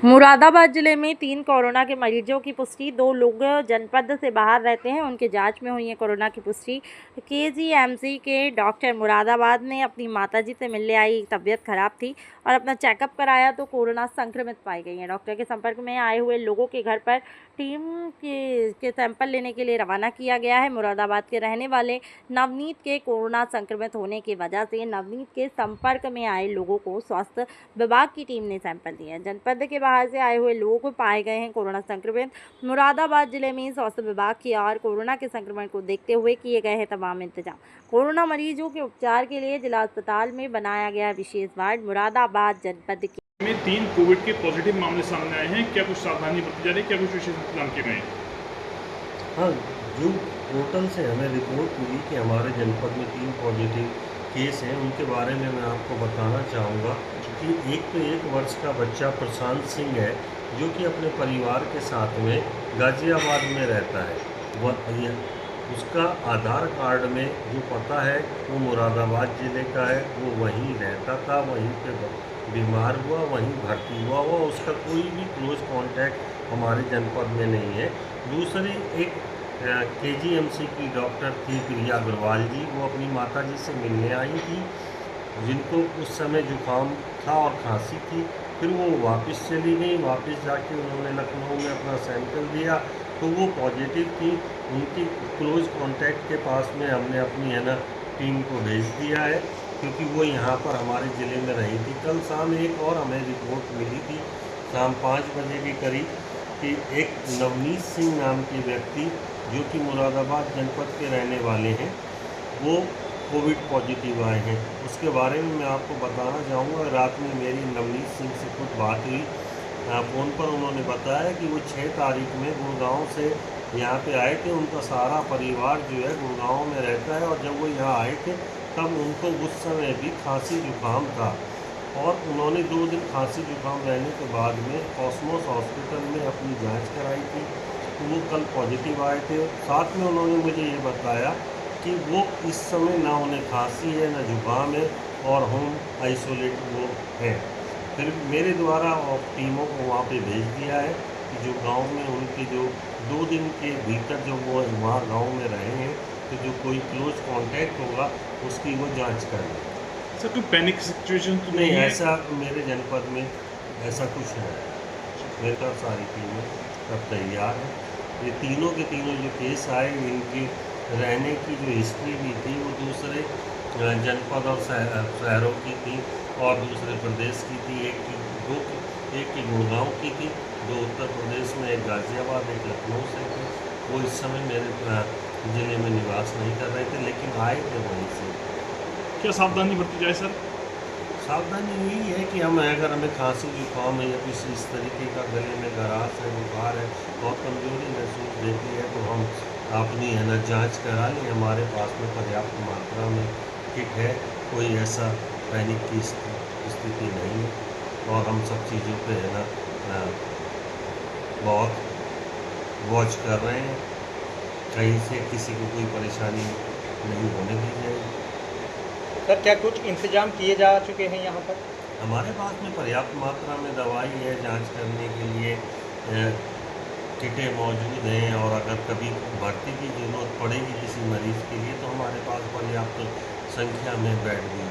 मुरादाबाद जिले में 3 कोरोना के मरीजों की पुष्टि। 2 लोग जनपद से बाहर रहते हैं, उनके जांच में हुई है कोरोना की पुष्टि। केजीएमसी के डॉक्टर मुरादाबाद ने अपनी माताजी से मिलने आई, तबीयत खराब थी और अपना चेकअप कराया तो कोरोना संक्रमित पाई गई हैं। डॉक्टर के संपर्क में आए हुए लोगों के घर पर टीम के सैंपल लेने के लिए रवाना किया गया है। मुरादाबाद के रहने वाले नवनीत के कोरोना संक्रमित होने की वजह से नवनीत के संपर्क में आए लोगों को स्वास्थ्य विभाग की टीम ने सैंपल दिए हैं। जनपद के बाहर से आए हुए लोग पाए गए हैं कोरोना संक्रमित। मुरादाबाद जिले में स्वास्थ्य विभाग की ओर कोरोना के संक्रमण को देखते हुए किए गए हैं तमाम इंतजाम। कोरोना मरीजों के उपचार के लिए जिला अस्पताल में बनाया गया विशेष वार्ड। मुरादाबाद जनपद में 3 कोविड के पॉजिटिव मामले सामने आए हैं। क्या कुछ सावधानी बरती जा रही है, क्या कुछ विशेष इंतजाम किए गए हैं? हाँ, जो पोर्टल से हमें रिपोर्ट मिली कि हमारे जनपद में 3 पॉजिटिव केस हैं, उनके बारे में मैं आपको बताना चाहूँगा कि एक तो 1 वर्ष का बच्चा प्रशांत सिंह है, जो कि अपने परिवार के साथ में गाज़ियाबाद में रहता है। उसका आधार कार्ड में जो पता है वो मुरादाबाद ज़िले का है। वो वहीं रहता था, वहीं पे बीमार हुआ, वहीं भर्ती हुआ। उसका कोई भी क्लोज कांटेक्ट हमारे जनपद में नहीं है। दूसरी एक केजीएमसी की डॉक्टर थी प्रिया अग्रवाल जी, वो अपनी माताजी से मिलने आई थी, जिनको उस समय जुकाम था और खांसी थी। फिर वो वापस चली गई। वापस जाके उन्होंने लखनऊ में अपना सैंपल दिया तो वो पॉजिटिव थी। उनकी क्लोज कांटेक्ट के पास में हमने अपनी टीम को भेज दिया है, क्योंकि वो यहाँ पर हमारे ज़िले में रही थी। कल शाम एक और हमें रिपोर्ट मिली थी शाम 5 बजे के करीब कि एक नवनीत सिंह नाम के व्यक्ति, जो कि मुरादाबाद जनपद के रहने वाले हैं, वो कोविड पॉजिटिव आए हैं। उसके बारे में मैं आपको बताना चाहूँगा। रात में मेरी नवनीत सिंह से कुछ बात हुई फ़ोन पर। उन्होंने बताया कि वो 6 तारीख में गुड़गांव से यहाँ पे आए थे। उनका सारा परिवार जो है गुड़गांव में रहता है, और जब वो यहाँ आए थे तब उनको उस समय भी खांसी जुकाम था, और उन्होंने 2 दिन खांसी जुकाम रहने के बाद में कॉस्मोस हॉस्पिटल में अपनी जांच कराई थी। तो वो कल पॉजिटिव आए थे। साथ में उन्होंने मुझे ये बताया कि वो इस समय ना उन्हें खांसी है ना जुकाम है, और होम आइसोलेट वो हैं। फिर मेरे द्वारा टीमों को वहाँ पे भेज दिया है कि जो गांव में उनके जो 2 दिन के भीतर जो वो वहाँ गांव में रहे हैं, तो जो कोई क्लोज कांटेक्ट होगा उसकी वो जांच करें। सर, कोई पैनिक सिचुएशन तो नहीं, ऐसा मेरे जनपद में ऐसा कुछ है। मेरे पास सारी टीमें सब तैयार हैं। ये तीनों के तीनों जो केस आए, इनकी रहने की जो हिस्ट्री भी थी वो दूसरे जनपद और शहरों की थी, और दूसरे प्रदेश की थी। एक की गुड़गांव की थी, 2 उत्तर प्रदेश में, एक गाज़ियाबाद, एक लखनऊ से थे। वो इस समय मेरे ज़िले में निवास नहीं कर रहे थे, लेकिन आए थे वहीं से। क्या सावधानी बरती जाए सर? सावधानी यही है कि अगर हमें खांसी जुकाम है या किसी इस तरीके का गले में खराश है, बुखार है, बहुत कमजोरी महसूस देती है, तो हम अपनी जांच करा लें। हमारे पास में पर्याप्त मात्रा में किट है, कोई ऐसा पैनिक की स्थिति नहीं है, और हम सब चीज़ों पे बहुत वॉच कर रहे हैं। कहीं से किसी को कोई परेशानी नहीं होने दी जाएगी। सर, क्या कुछ इंतजाम किए जा चुके हैं यहाँ पर? हमारे पास में पर्याप्त मात्रा में दवाई है जांच करने के लिए, किटें मौजूद हैं, और अगर कभी भर्ती की ज़रूरत पड़ेगी किसी मरीज़ के लिए तो हमारे पास पर्याप्त संख्या में बेड भी